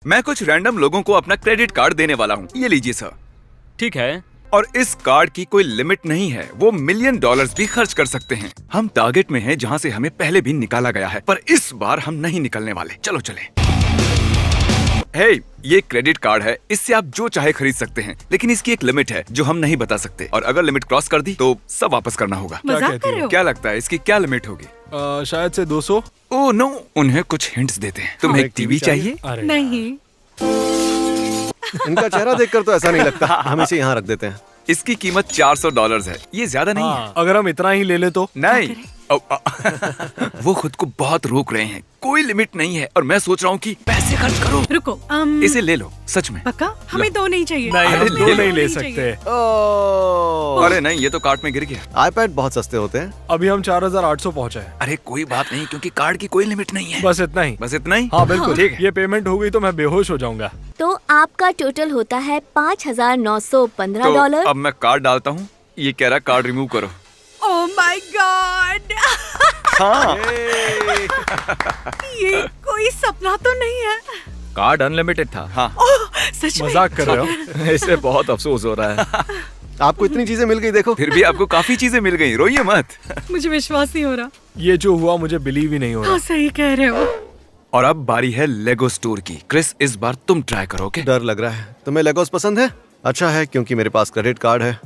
मैं कुछ रैंडम लोगों को अपना क्रेडिट कार्ड देने वाला हूँ। ये लीजिए सर। ठीक है। और इस कार्ड की कोई लिमिट नहीं है, वो $1,000,000 भी खर्च कर सकते हैं। हम टारगेट में हैं जहाँ से हमें पहले भी निकाला गया है, पर इस बार हम नहीं निकलने वाले। चलो चले। हे, ये क्रेडिट कार्ड है, इससे आप जो चाहे खरीद सकते हैं, लेकिन इसकी एक लिमिट है जो हम नहीं बता सकते, और अगर लिमिट क्रॉस कर दी तो सब वापस करना होगा। मजाक कर रहे हो? क्या लगता है इसकी क्या लिमिट होगी? शायद से 200। ओह नो, उन्हें कुछ हिंट्स देते हैं। तुम्हें एक टीवी चाहिए? नहीं। इनका चेहरा देखकर तो ऐसा नहीं लगता। हम इसे यहाँ रख देते हैं। इसकी कीमत $400 है। ये ज्यादा नहीं है। अगर हम इतना ही ले ले तो? नहीं। वो खुद को बहुत रोक रहे हैं। कोई लिमिट नहीं है और मैं सोच रहा हूँ कि पैसे खर्च करो। रुको, इसे ले लो, सच में। पक्का? हमें दो नहीं चाहिए। नहीं, अरे हम ले दो लो। नहीं ले सकते। अरे नहीं, ये तो कार्ट में गिर गया। आईपैड बहुत सस्ते होते हैं। अभी हम 4800 पहुँचे हैं। अरे कोई बात नहीं, क्योंकि कार्ड की कोई लिमिट नहीं है। बस इतना ही। बस इतना ही? हाँ बिल्कुल। ठीक है। ये पेमेंट हो गई तो मैं बेहोश हो जाऊंगा। तो आपका टोटल होता है $5,915। तो अब मैं कार्ड डालता हूँ। ये कह रहा कार्ड रिमूव करो। Oh my God. हाँ। ये कोई सपना तो नहीं है? कार्ड अनलिमिटेड था। हाँ। ओह, सच में? मजाक कर रहे हो? इससे बहुत अफसोस हो रहा है। आपको इतनी चीजें मिल गई, देखो। फिर भी आपको काफी चीजें मिल गई, रोइए मत। मुझे विश्वास नहीं हो रहा। ये जो हुआ मुझे बिलीव ही नहीं हो हाँ, रहा। सही कह रहे हो। और अब बारी है लेगो स्टोर की। क्रिस, इस बार तुम ट्राई करो। ओके? डर लग रहा है। तुम्हें लेगोस पसंद है? अच्छा है, क्योंकि मेरे पास क्रेडिट कार्ड है।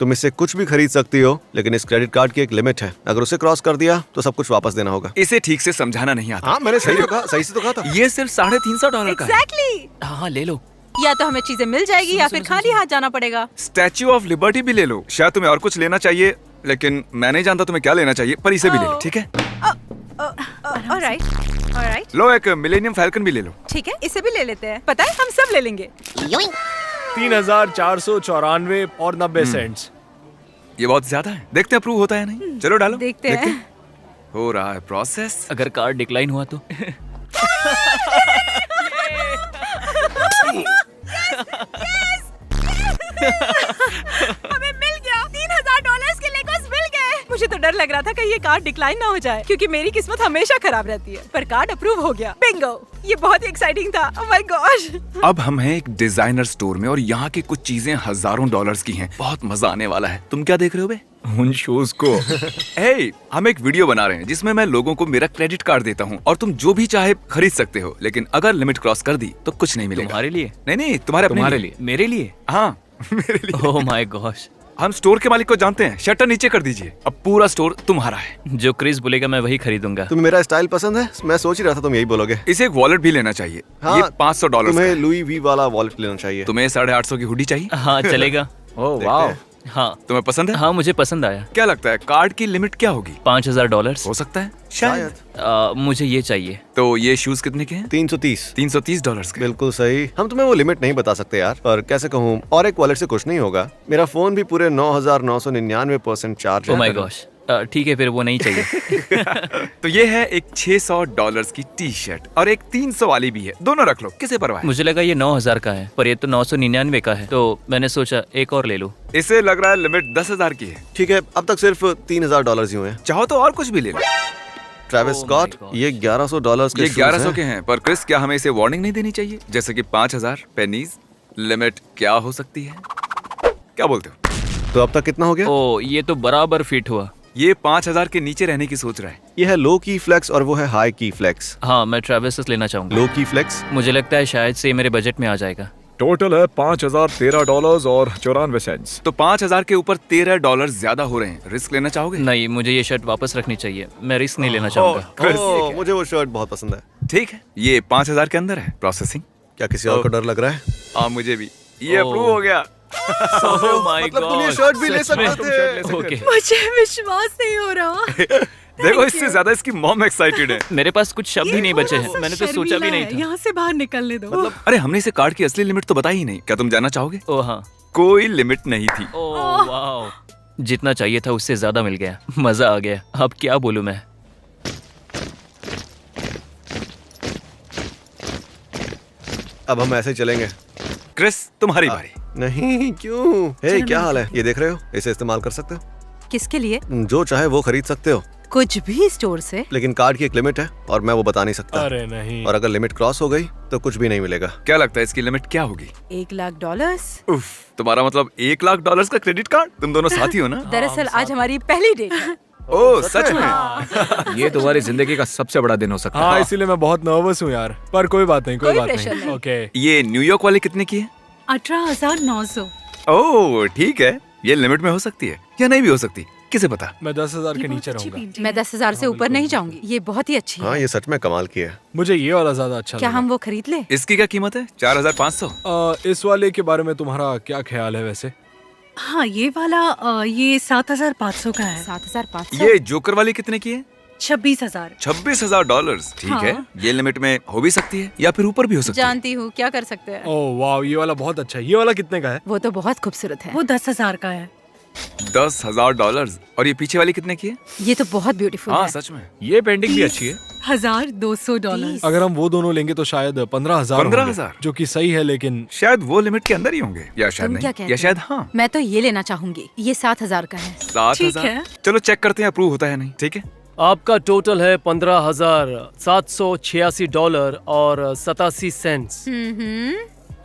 तुम इससे कुछ भी खरीद सकती हो, लेकिन इस क्रेडिट कार्ड की एक लिमिट है। अगर उसे क्रॉस कर दिया तो सब कुछ वापस देना होगा। इसे ठीक से समझाना नहीं आता। हाँ, मैंने सही तो कहा, सही से तो कहा था। ये सिर्फ $350 का है। एग्जैक्टली। हाँ ले लो। या तो हमें चीजें मिल जाएगी या फिर खाली हाथ जाना पड़ेगा। स्टैच्यू ऑफ लिबर्टी भी ले लो। शायद तुम्हें और कुछ लेना चाहिए, लेकिन मैं नहीं जानता तुम्हें क्या लेना चाहिए, पर इसे भी ले लो, ठीक है? Alright, alright. लो, एक मिलेनियम फैल्कन भी ले लो। ठीक है, इसे भी ले लेते हैं। पता है, हम सब ले लेंगे। 3494 और 90 सेंट्स। ये बहुत ज्यादा है। देखते हैं अप्रूव होता है नहीं। चलो डालो। देखते हैं। हो रहा है प्रोसेस। अगर कार्ड डिक्लाइन हुआ तो? हमें मिल गया। $3000 के लेगोस मिल गए। मुझे तो डर लग रहा था कि ये कार्ड डिक्लाइन ना हो जाए, क्योंकि मेरी किस्मत हमेशा खराब रहती है। पर कार्ड अप्रूव हो गया। बिंगो। ये बहुत ही एक्साइटिंग था। Oh my gosh. अब हम हैं एक डिजाइनर स्टोर में और यहाँ की कुछ चीजें हजारों डॉलर्स की हैं। बहुत मजा आने वाला है। तुम क्या देख रहे हो बे? उन शूज को। हे, हम एक वीडियो बना रहे हैं जिसमें मैं लोगों को मेरा क्रेडिट कार्ड देता हूँ और तुम जो भी चाहे खरीद सकते हो, लेकिन अगर लिमिट क्रॉस कर दी तो कुछ नहीं मिलेगा। तुम्हारे लिए? नहीं, तुम्हारे अपने लिए? मेरे लिए? हाँ, मेरे लिए। Oh my gosh. हम स्टोर के मालिक को जानते हैं। शटर नीचे कर दीजिए। अब पूरा स्टोर तुम्हारा है। जो क्रिस बोलेगा मैं वही खरीदूंगा। तुम्हें मेरा स्टाइल पसंद है? मैं सोच ही रहा था तुम यही बोलोगे। इसे एक वॉलेट भी लेना चाहिए। हाँ, ये $500 तुम्हें का है। लुई वी वाला वॉलेट लेना चाहिए। तुम्हें 850 की हुडी चाहिए? हाँ चलेगा। ओह देखते वाह। हैं। हाँ तुम्हें पसंद है? हाँ मुझे पसंद आया। क्या लगता है कार्ड की लिमिट क्या होगी? $5000। हो सकता है शायद। मुझे ये चाहिए। तो ये शूज कितने के हैं? 330। $330 के। बिल्कुल सही। हम तुम्हें वो लिमिट नहीं बता सकते यार, पर कैसे कहूँ, और एक वॉलेट से कुछ नहीं होगा। मेरा फोन भी पूरे 9999% चार्ज ओह है। My gosh. ठीक है, फिर वो नहीं चाहिए। तो ये है एक $600 की टी शर्ट और एक 300 वाली भी है। दोनों रख लो, किसे परवाह है? मुझे लगा ये 9000 का है, पर ये तो 999 का है, तो मैंने सोचा एक और ले लूं। इसे लग रहा है लिमिट 10,000 की है। ठीक है, अब तक सिर्फ $3000 ही हुए हैं। चाहो तो और कुछ भी ले लो। Travis Oh my Scott, gosh. ये $1100 के ये शूज 1100 हैं। के हैं, पर क्रिस क्या हमें इसे वार्निंग नहीं देनी चाहिए? जैसे कि 5000 पेनीज लिमिट क्या हो सकती है? क्या बोलते हो? तो अब तक कितना हो गया? ओ ये तो बराबर फिट हुआ। ये 5000 के नीचे रहने की सोच रहा है। ये है लो की फ्लेक्स और वो है हाई की फ्लेक्स। हाँ मैं ट्रेविस लेना चाहूंगा। लो की फ्लेक्स मुझे लगता है शायद से ये मेरे बजट में आ जाएगा। टोटल है $5013 और 94 सेंट्स। तो 5000 के ऊपर $13 ज्यादा हो रहे हैं। रिस्क लेना चाहोगे? नहीं, मुझे ये शर्ट वापस रखनी चाहिए। मैं रिस्क नहीं लेना चाहूंगा। ओह, मुझे वो शर्ट बहुत पसंद है। ठीक है, ये 5000 के अंदर है। प्रोसेसिंग। क्या किसी और को डर लग रहा है? हाँ मुझे भी। ये ओह। अप्रूव हो गया। Oh my God. मतलब तुम ये शर्ट भी ले सकते थे। ओके। मुझे विश्वास नहीं हो रहा। देखो, इससे ज्यादा इसकी मॉम एक्साइटेड है। मेरे पास कुछ शब्द ही नहीं बचे हैं। मैंने तो सोचा भी नहीं था। यहाँ से बाहर निकलने दो। मतलब अरे, हमने इसे कार्ड की असली लिमिट तो बताई ही नहीं। क्या तुम जानना चाहोगे? ओह हाँ। कोई लिमिट नहीं थी। Oh wow. जितना चाहिए था उससे ज्यादा मिल गया। मजा आ गया। अब क्या बोलूं मैं। अब हम ऐसे ही चलेंगे। क्रिस, तुम्हारी बारी। नहीं, क्यों? हे, क्या हाल है? ये देख रहे हो? इसे इस्तेमाल कर सकते हो। किसके लिए? जो चाहे वो खरीद सकते हो। कुछ भी स्टोर से? लेकिन कार्ड की एक लिमिट है और मैं वो बता नहीं सकता। अरे नहीं। और अगर लिमिट क्रॉस हो गई तो कुछ भी नहीं मिलेगा। क्या लगता है इसकी लिमिट क्या होगी? $1,00,000। उफ, तुम्हारा मतलब $1,00,000 का क्रेडिट कार्ड? तुम दोनों साथी हो ना? दरअसल आज हमारी पहली डेट है। ओह सच में? ये तुम्हारी जिंदगी का सबसे बड़ा दिन हो सकता है। हाँ, इसीलिए मैं बहुत नर्वस हूँ यार, पर कोई बात नहीं, कोई कोई बात प्रेशर नहीं। नहीं। ओके। ये न्यूयॉर्क वाली कितने की है? 18,900। ओह ठीक है, ये लिमिट में हो सकती है या नहीं भी हो सकती, किसे पता। मैं 10,000 के ये बहुत नीचे अच्छी रहूंगा। पेंटिंग मैं है। 10,000 से ऊपर नहीं जाऊंगी। ये बहुत ही अच्छी हाँ, है। ये सच में कमाल की है। मुझे ये वाला ज्यादा अच्छा क्या लगा। हम वो खरीद ले? इसकी क्या कीमत है? 4,500। इस वाले के बारे में तुम्हारा क्या ख्याल है वैसे? हाँ ये वाला ये 7,500 का है। 7,500। ये जोकर वाली कितने की है? 26,000। $26,000। ठीक हाँ। है, ये लिमिट में हो भी सकती है या फिर ऊपर भी हो सकती है। जानती हूँ, क्या कर सकते हैं। ओह वाह, ये वाला बहुत अच्छा है। ये वाला कितने का है? वो तो बहुत खूबसूरत है। वो 10,000 का है। $10,000। और ये पीछे वाली कितने की है? ये तो बहुत ब्यूटीफुल हाँ है। सच में। ये पेंटिंग भी अच्छी है। $1,200। अगर हम वो दोनों लेंगे तो शायद 15,000 15,000 जो कि सही है, लेकिन शायद वो लिमिट के अंदर ही होंगे या शायद तुम क्या नहीं, कहते या हो? शायद हाँ। मैं तो ये लेना चाहूंगी। ये 7,000 का है। 7,000। है। चलो चेक करते हैं अप्रूव होता है नहीं। ठीक है, आपका टोटल है $15,786 और 87 सेंट्स।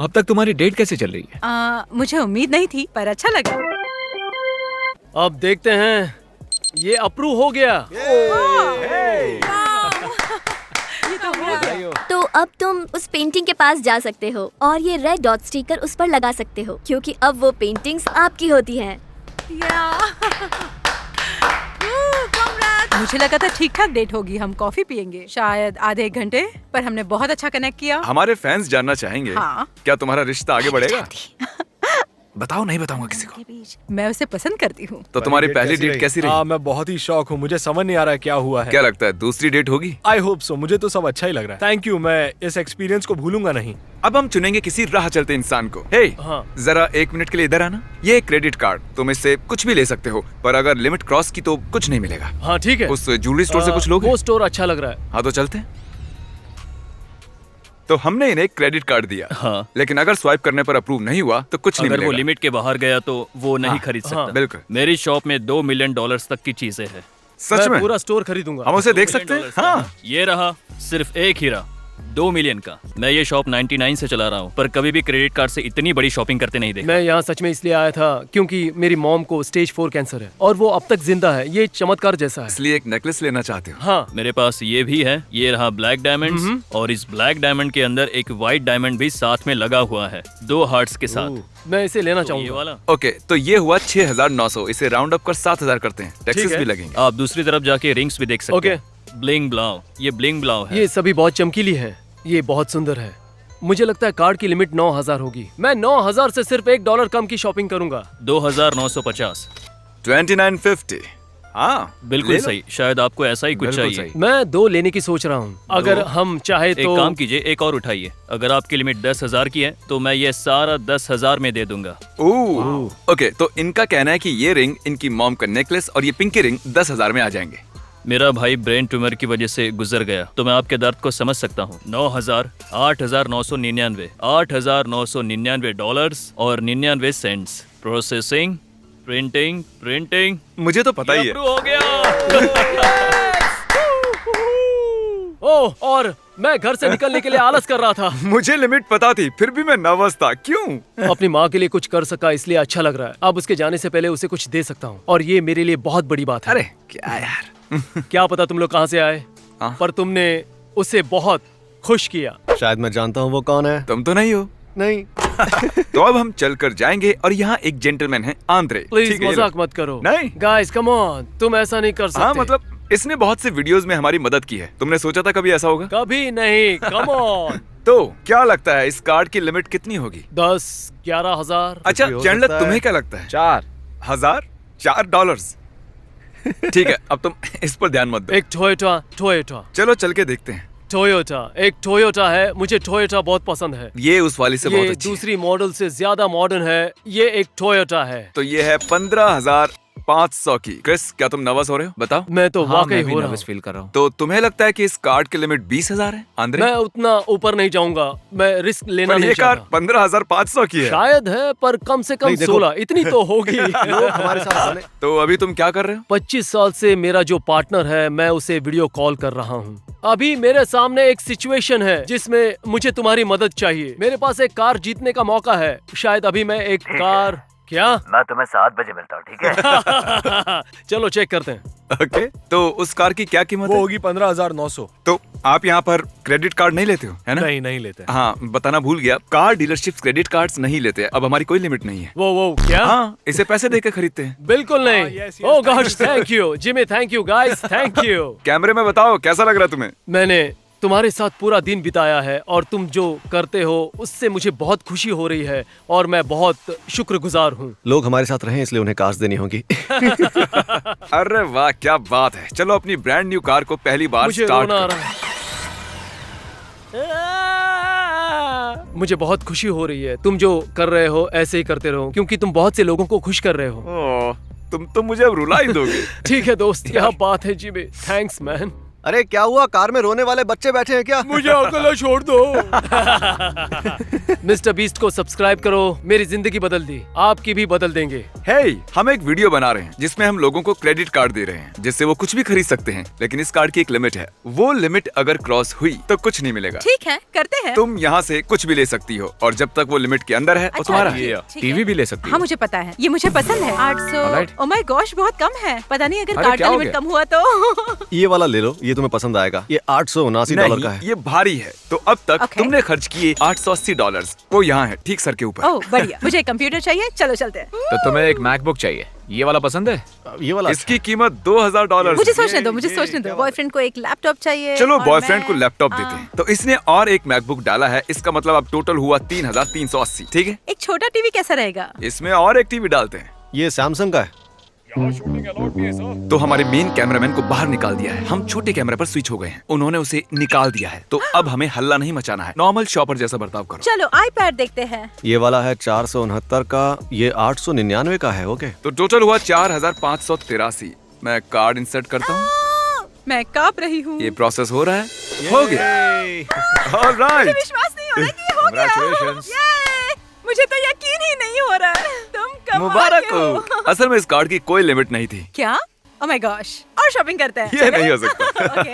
अब तक तुम्हारी डेट कैसे चल रही है? मुझे उम्मीद नहीं थी, पर अच्छा लगा। अब देखते हैं, ये अप्रूव हो गया। तो अब तुम उस पेंटिंग के पास जा सकते हो और ये रेड डॉट स्टिकर उस पर लगा सकते हो, क्योंकि अब वो पेंटिंग्स आपकी होती हैं। मुझे लगा था ठीक ठाक डेट होगी, हम कॉफी पियेंगे शायद आधे एक घंटे, पर हमने बहुत अच्छा कनेक्ट किया। हमारे फैंस जानना चाहेंगे हाँ। क्या तुम्हारा रिश्ता आगे बढ़ेगा? बताओ, नहीं बताऊंगा किसी को। मैं उसे पसंद करती हूँ। तो तुम्हारी पहली डेट कैसी रही? हाँ, मैं बहुत ही शौक हूँ। मुझे समझ नहीं आ रहा है क्या हुआ है। क्या लगता है दूसरी डेट होगी? I hope so. मुझे तो सब अच्छा ही लग रहा है। थैंक यू, मैं इस एक्सपीरियंस को भूलूंगा नहीं। अब हम चुनेंगे किसी राह चलते इंसान को। हे, हाँ। जरा 1 मिनट के लिए इधर आना। ये एक क्रेडिट कार्ड, तुम इससे कुछ भी ले सकते हो, पर अगर लिमिट क्रॉस की तो कुछ नहीं मिलेगा। हाँ ठीक है। उस ज्वेलरी स्टोर से कुछ लोगे? वो स्टोर अच्छा लग रहा है। हाँ तो चलते हैं। तो हमने इन्हें क्रेडिट कार्ड दिया, हाँ। लेकिन अगर स्वाइप करने पर अप्रूव नहीं हुआ तो कुछ नहीं अगर वो मिलेगा। लिमिट के बाहर गया तो वो नहीं हाँ, खरीद सकता। हाँ, बिल्कुल। मेरी शॉप में $2 मिलियन तक की चीजें हैं। सच मैं में? पूरा स्टोर खरीदूंगा। हम उसे $2 देख सकते हैं? मिलियन हाँ। ये रहा, सिर्फ एक हीरा, $2 मिलियन का। मैं ये शॉप 99 से चला रहा हूँ, पर कभी भी क्रेडिट कार्ड से इतनी बड़ी शॉपिंग करते नहीं देखा। मैं यहाँ सच में इसलिए आया था क्योंकि मेरी मॉम को स्टेज 4 कैंसर है और वो अब तक जिंदा है। ये चमत्कार जैसा है। इसलिए एक नेकलेस लेना चाहते हो? हाँ, मेरे पास ये भी है। ये रहा ब्लैक डायमंड्स, और इस ब्लैक डायमंड के अंदर एक व्हाइट डायमंड भी साथ में लगा हुआ है, 2 हार्ट्स के साथ। मैं इसे लेना तो ये चाहूंगा। वाला। ओके, तो ये हुआ 6,900। इसे राउंड अप कर 7,000 करते हैं। टैक्सेस है। भी लगेंगे। आप दूसरी तरफ जाके रिंग्स भी देख सकते ओके। हैं। ब्लिंग ब्लाउ, ये ब्लिंग ब्लाउ है। ये सभी बहुत चमकीली है। ये बहुत सुंदर है। मुझे लगता है कार्ड की लिमिट 9,000 होगी। मैं 9,000 से सिर्फ $1 कम की शॉपिंग करूंगा। 2,950। 2950। हाँ बिल्कुल ले लो। सही। शायद आपको ऐसा ही कुछ बिल्कुल चाहिए। सही। मैं 2 लेने की सोच रहा हूँ। अगर हम चाहे एक तो काम कीजिए, एक और उठाइए। अगर आपकी लिमिट 10,000 की है तो मैं ये सारा 10,000 में दे दूंगा। ओह, ओके, तो इनका कहना है कि ये रिंग, इनकी मॉम का नेकलेस और ये पिंकी रिंग 10,000 में आ जाएंगे। मेरा भाई ब्रेन ट्यूमर की वजह से गुजर गया, तो मैं आपके दर्द को समझ सकता हूँ। 9,000, 8,999, $8,999 और 99 सेंट्स। Processing, printing, printing. मुझे तो पता ही है। अप्रूव हो गया। ओह, और मैं घर से निकलने के लिए आलस कर रहा था। मुझे लिमिट पता थी, फिर भी मैं नर्वस था। क्यों? अपनी माँ के लिए कुछ कर सका इसलिए अच्छा लग रहा है। अब उसके जाने से पहले उसे कुछ दे सकता हूँ और ये मेरे लिए बहुत बड़ी बात है। अरे क्या यार। क्या पता तुम लोग कहाँ से आए, हाँ। पर तुमने उसे बहुत खुश किया। शायद मैं जानता हूँ वो कौन है। तुम तो नहीं हो। नहीं। तो अब हम चलकर जाएंगे और यहाँ एक जेंटलमैन है, आंद्रे। प्लीज ठीक है, ये मजाक लो। मत करो। नहीं। गाइस कम ऑन, तुम ऐसा नहीं कर सकते। हाँ मतलब इसने बहुत से वीडियोस में हमारी मदद की है। तुमने सोचा था कभी ऐसा होगा? कभी नहीं। Come on. तो क्या लगता है इस कार्ड की लिमिट कितनी होगी? 10-11,000। अच्छा भी हो चैंडलर, सकता है। तुम्हें क्या लगता है? 4,000। $4। ठीक है, अब तुम इस पर ध्यान मत दो। एक टोयोटा चलो चल के देखते हैं। एक टोयोटा है। मुझे टोयोटा बहुत पसंद है। ये उस वाली से बहुत ये अच्छी है। दूसरी मॉडल से ज्यादा मॉडर्न है। ये एक टोयोटा है। तो ये है 15,000 500 की। क्रिस, क्या तुम नर्वस हो रहे हो? बताओ। मैं तो हाँ, वाकई मैं भी हो रहा नर्वस हूँ। फील कर रहा हूँ। तो तुम्हें लगता है कि इस कार्ड की लिमिट 20,000 है? आंद्रे, मैं उतना ऊपर नहीं जाऊंगा, मैं रिस्क लेना पर नहीं ये कार चाहता। 15,500 की है। शायद है, पर कम से कम नहीं, देखो। 16 इतनी तो होगी। लोग हमारे साथ बने। तो अभी तुम क्या कर रहे हो? 25 साल से मेरा जो पार्टनर है, मैं उसे वीडियो कॉल कर रहा हूँ। अभी मेरे सामने एक सिचुएशन है जिसमें मुझे तुम्हारी मदद चाहिए। मेरे पास एक कार जीतने का मौका है। शायद अभी मैं एक कार क्या मैं तुम्हें 7 बजे मिलता हूँ, ठीक है? चलो चेक करते हैं। ओके, तो उस कार की क्या कीमत वो है? होगी 15,900। तो आप यहाँ पर क्रेडिट कार्ड नहीं लेते हो, है ना? नहीं, नहीं लेते। हाँ, बताना भूल गया, कार डीलरशिप्स क्रेडिट कार्ड्स नहीं लेते। अब हमारी कोई लिमिट नहीं है। वो क्या? हाँ, इसे पैसे देके खरीदते हैं। बिल्कुल नहीं। yes, yes, oh thank you, gosh, thank you Jimmy, thank you guys, thank you. कैमरे में बताओ कैसा लग रहा है तुम्हें? मैंने तुम्हारे साथ पूरा दिन बिताया है और तुम जो करते हो उससे मुझे बहुत खुशी हो रही है और मैं बहुत शुक्रगुजार हूँ। लोग हमारे साथ रहे इसलिए उन्हें कार्स देनी होगी। अरे वाह, क्या बात है। चलो अपनी ब्रांड न्यू कार को पहली बार मुझे स्टार्ट रोना आ करो। रहा है। मुझे बहुत खुशी हो रही है। तुम जो कर रहे हो ऐसे ही करते रहो, क्योंकि तुम बहुत से लोगों को खुश कर रहे हो। ओह, तुम तो मुझे अब रुला ही दोगे। ठीक है दोस्त, क्या बात है जिमी, थैंक्स मैन। अरे क्या हुआ, कार में रोने वाले बच्चे बैठे हैं क्या? मुझे अकेला छोड़ दो। मिस्टर बीस्ट को सब्सक्राइब करो, मेरी जिंदगी बदल दी, आपकी भी बदल देंगे। हे, हम एक वीडियो बना रहे हैं जिसमें हम लोगों को क्रेडिट कार्ड दे रहे हैं जिससे वो कुछ भी खरीद सकते हैं, लेकिन इस कार्ड की एक लिमिट है। वो लिमिट अगर क्रॉस हुई तो कुछ नहीं मिलेगा। ठीक है, करते हैं। तुम यहाँ से कुछ भी ले सकती हो और जब तक वो लिमिट के अंदर है वो अच्छा, तुम्हारा ठीक है। है। टीवी भी ले सकती हाँ हो। मुझे पता है, ये मुझे पसंद है। 800। Alright. ओ माय गॉश, बहुत कम है। पता नहीं अगर अरे, कार्ड क्या का हो लिमिट गया? कम हुआ तो। ये वाला ले लो, ये तुम्हें पसंद आएगा। ये $879 का नहीं, है। ये भारी है। तो अब तक Okay. तुमने खर्च किए $880। वो यहाँ है, ठीक सर के ऊपर। ओह बढ़िया, मुझे एक कंप्यूटर चाहिए। चलो चलते हैं। तो तुम्हें एक मैकबुक चाहिए, ये वाला पसंद है? ये वाला इसकी कीमत $2,000। मुझे सोचने दो, मुझे सोचने दो। बॉयफ्रेंड को एक लैपटॉप चाहिए। चलो और बॉयफ्रेंड मैं- को लैपटॉप देते हैं। तो इसने और एक मैकबुक डाला है, इसका मतलब अब टोटल हुआ 3,380। ठीक है, एक छोटा टीवी कैसा रहेगा? इसमें और एक टीवी डालते हैं। ये सैमसंग का है। तो हमारे मेन कैमरामैन को बाहर निकाल दिया है। हम छोटे कैमरे पर स्विच हो गए हैं, उन्होंने उसे निकाल दिया है। तो अब हमें हल्ला नहीं मचाना है, नॉर्मल शॉपर जैसा बर्ताव करो। चलो iPad देखते हैं। ये वाला है 469 का, ये 899 का है। ओके, तो टोटल हुआ 4,583। मैं कार्ड इंसर्ट करता हूँ। मैं कांप रही हूँ। ये प्रोसेस हो रहा है। हो गया। ऑलराइट। विश्वास नहीं हो रहा कि ये हो गया। Congratulations. ये! मुझे तो यकीन ही नहीं हो रहा है। तुम कमाल मुबारक के हो। असल में इस कार्ड की कोई लिमिट नहीं थी। क्या? ओह माय गॉश, और शॉपिंग करते हैं। ये नहीं हो सकता। ओके।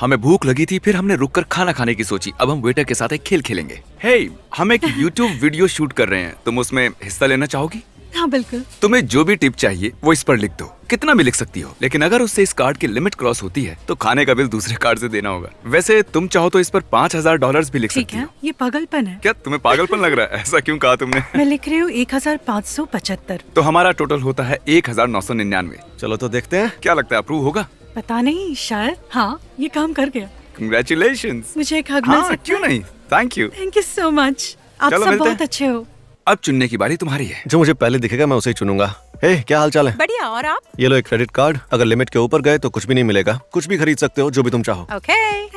हमें भूख लगी थी, फिर हमने रुककर खाना खाने की सोची। अब हम वेटर के साथ एक खेल खेलेंगे। हे, हम एक YouTube वीडियो शूट कर रहे हैं, तुम उसमें हिस्सा लेना चाहोगी? हाँ बिल्कुल। तुम्हें जो भी टिप चाहिए वो इस पर लिख दो, कितना भी लिख सकती हो, लेकिन अगर उससे इस कार्ड की लिमिट क्रॉस होती है तो खाने का बिल दूसरे कार्ड से देना होगा। वैसे तुम चाहो तो इस पर $5,000 भी लिख ठीक सकती है, हो। ये पागलपन है। क्या तुम्हें पागलपन लग रहा है? ऐसा क्यों कहा तुमने? मैं लिख रही हूँ 1575। तो हमारा टोटल होता है 1999। चलो तो देखते हैं। क्या लगता है, अप्रूव होगा? पता नहीं, शायद। हाँ, ये काम कर गया। कंग्रेचुलेशंस। मुझे एक हग मिल हाँ, सकता क्यों है? नहीं। Thank you. Thank you so much. आप चलो सब मिलते बहुत हैं। अच्छे हो। अब चुनने की बारी तुम्हारी है। जो मुझे पहले दिखेगा मैं उसे ही चुनूंगा। हे, क्या हाल चाल है? बढ़िया, और आप? ये लो एक क्रेडिट कार्ड। अगर लिमिट के ऊपर गए तो कुछ भी नहीं मिलेगा। कुछ भी खरीद सकते हो, जो भी तुम चाहो। ओके।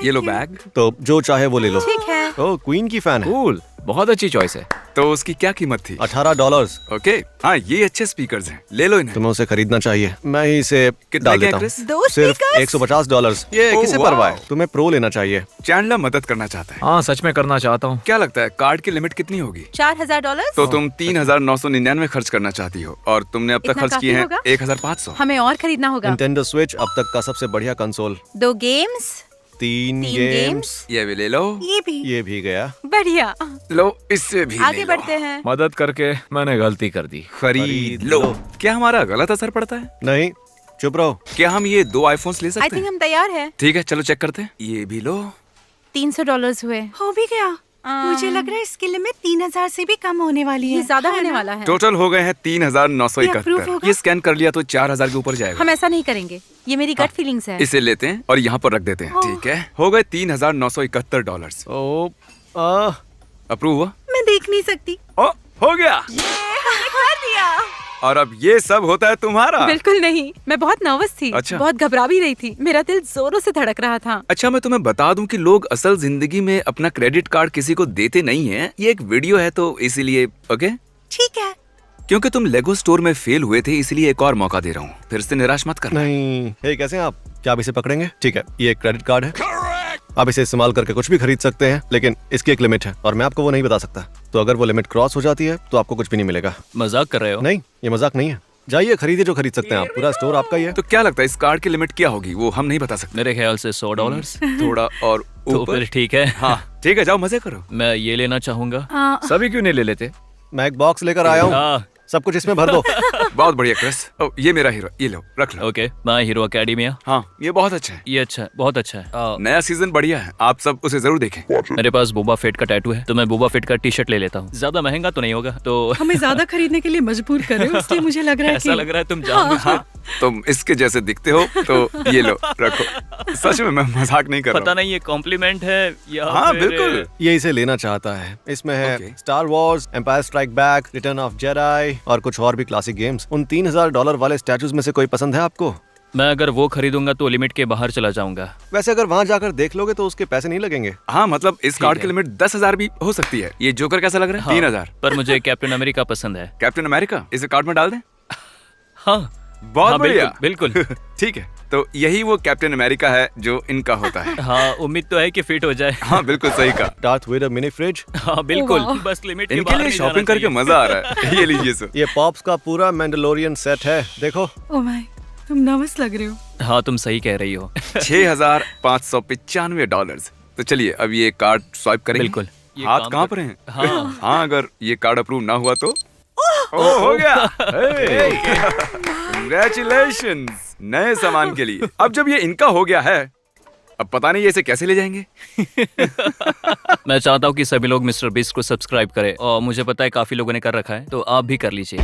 ये लो बैग। तो जो चाहे वो ले लो। ठीक है। ओ, क्वीन की फैन है। कूल, बहुत अच्छी चॉइस है। तो उसकी क्या कीमत थी? $18। ओके, हाँ ये अच्छे स्पीकर्स हैं, ले लो इन्हें। तुम्हें उसे खरीदना चाहिए। मैं ही इसे कितने डाल के देता क्रिस? हूँ। दो सिर्फ speakers? $150। ये ओह, किसे वाह। परवाह है? तुम्हें प्रो लेना चाहिए। चैंडलर मदद करना चाहता है। हाँ, सच में करना चाहता हूँ। क्या लगता है कार्ड की लिमिट कितनी होगी? $4,000। तो तुम 3,999 खर्च करना चाहती हो और तुमने अब तक इतना खर्च किए काफी हैं होगा? 1,500। हमें और खरीदना होगा। Nintendo Switch अब तक का सबसे बढ़िया कंसोल। 2 गेम्स। 3 तीन गेम्स। ये भी ले लो। ये भी। ये भी गया। बढ़िया। लो, इससे भी आगे ले लो। बढ़ते हैं। मदद करके मैंने गलती कर दी। खरीद लो। क्या हमारा गलत असर पड़ता है? नहीं, चुप रहो। क्या हम ये 2 आईफोन्स ले आई सकते थिंक हैं? हम तैयार हैं। ठीक है, चलो चेक करते हैं। ये भी लो। $300 हुए। हो भी गया। मुझे लग रहा है इसकी लिमिट 3,000 से भी कम होने वाली है। ये ज्यादा है होने ना? वाला है। टोटल हो गए हैं ये approve 3,971। होगा? ये स्कैन कर लिया तो 4,000 के ऊपर जाएगा। हम ऐसा नहीं करेंगे, ये मेरी गट फीलिंग्स है। इसे लेते हैं और यहाँ पर रख देते हैं। ठीक है, हो गए $3,971। ओ, अप्रूव हुआ? मैं देख नहीं सकती। ओ, हो गया। हमने कर दिया। और अब ये सब होता है तुम्हारा। बिल्कुल नहीं, मैं बहुत नर्वस थी। अच्छा। बहुत घबरा भी रही थी। मेरा दिल जोरों से धड़क रहा था। अच्छा, मैं तुम्हें बता दूं कि लोग असल जिंदगी में अपना क्रेडिट कार्ड किसी को देते नहीं हैं। ये एक वीडियो है तो इसीलिए। ओके, ठीक है, क्योंकि तुम लेगो स्टोर में फेल हुए थे इसलिए एक और मौका दे रहा हूँ, फिर से निराश मत करना। नहीं, हे कैसे हैं आप? क्या आप इसे पकड़ेंगे? ठीक है, ये एक क्रेडिट कार्ड है। आप इसे इस्तेमाल करके कुछ भी खरीद सकते हैं, लेकिन इसकी एक लिमिट है और मैं आपको वो नहीं बता सकता। तो अगर वो लिमिट क्रॉस हो जाती है तो आपको कुछ भी नहीं मिलेगा। मजाक कर रहे हो? नहीं, ये मजाक नहीं है। जाइए खरीदिए जो खरीद सकते हैं आप, पूरा स्टोर आपका ही है। तो क्या लगता है इस कार्ड की लिमिट क्या होगी? वो हम नहीं बता सकते। मेरे ख्याल से $100। थोड़ा और तो ऊपर। फिर ठीक है। हाँ ठीक है, जाओ मजे करो। मैं ये लेना चाहूंगा। सभी क्यों नहीं ले लेते? मैं एक बॉक्स लेकर आया हूँ, हाँ, सब कुछ इसमें भर दो। बहुत बढ़िया क्रिस। ओ, ये मेरा हीरो, ये लो, रख लो। Okay, my hero academia. हाँ ये बहुत अच्छा है। ये अच्छा है, बहुत अच्छा है। नया सीजन बढ़िया है, आप सब उसे जरूर देखें। मेरे पास बोबा फेट का टैटू है, तो मैं बोबा फेट का टी शर्ट ले लेता हूँ। ज्यादा महंगा तो नहीं होगा, तो हमें ज्यादा खरीदने के लिए मजबूर कर रहे हो, इसलिए मुझे लग रहा है ऐसा लग रहा है तुम जान हाँ तुम इसके जैसे दिखते हो, तो ये लो रखो। सच में मैं मजाक नहीं कर पता रहा नहीं ये कॉम्प्लीमेंट है या हाँ फिर- बिल्कुल। ये इसे लेना चाहता है। इसमें है Okay. Star Wars, Empire Strike Back, Return of Jedi और कुछ और भी क्लासिक गेम्स। उन $3000 वाले स्टैचूज में से कोई पसंद है आपको? मैं अगर वो खरीदूंगा तो लिमिट के बाहर चला जाऊंगा। वैसे अगर वहाँ जाकर देख लोगे तो उसके पैसे नहीं लगेंगे। हाँ मतलब इस कार्ड है। की लिमिट 10,000 भी हो सकती है। ये जोकर कैसा लग रहा है? हाँ, 3,000। पर मुझे कैप्टन अमेरिका पसंद है। कैप्टन अमेरिका इसे कार्ड में डाल दें? हाँ बहुत हाँ, बढ़िया। बिल्कुल। ठीक है, तो यही वो कैप्टन अमेरिका है जो इनका होता है। हाँ, उम्मीद तो है कि फिट हो जाए। हाँ बिल्कुल सही कहा। डार्थ वेडर मिनी फ्रिज, हाँ बिल्कुल, वाह। बस लिमिट के इनके बाहर लिए नहीं शॉपिंग जाना करके चाहिए। मजा आ रहा है। ये लीजिए सर। ये पॉप्स का पूरा मैंडलोरियन सेट है, देखो। ओ माय, तुम नर्वस लग रहे हो। हाँ तुम सही कह रही हो। $6,595। तो चलिए अब ये कार्ड स्वाइप करेंगे। बिल्कुल। ये हाथ काम कहाँ कर- पर हैं? हाँ। हाँ अगर ये कार्ड अप्रूव ना हुआ तो हो गया। कंग्रेचुलेशंस नए सामान के लिए। अब जब ये इनका हो गया है, अब पता नहीं ये इसे कैसे ले जाएंगे। मैं चाहता हूँ कि सभी लोग मिस्टर बीस्ट को सब्सक्राइब करें, और मुझे पता है काफी लोगों ने कर रखा है, तो आप भी कर लीजिए।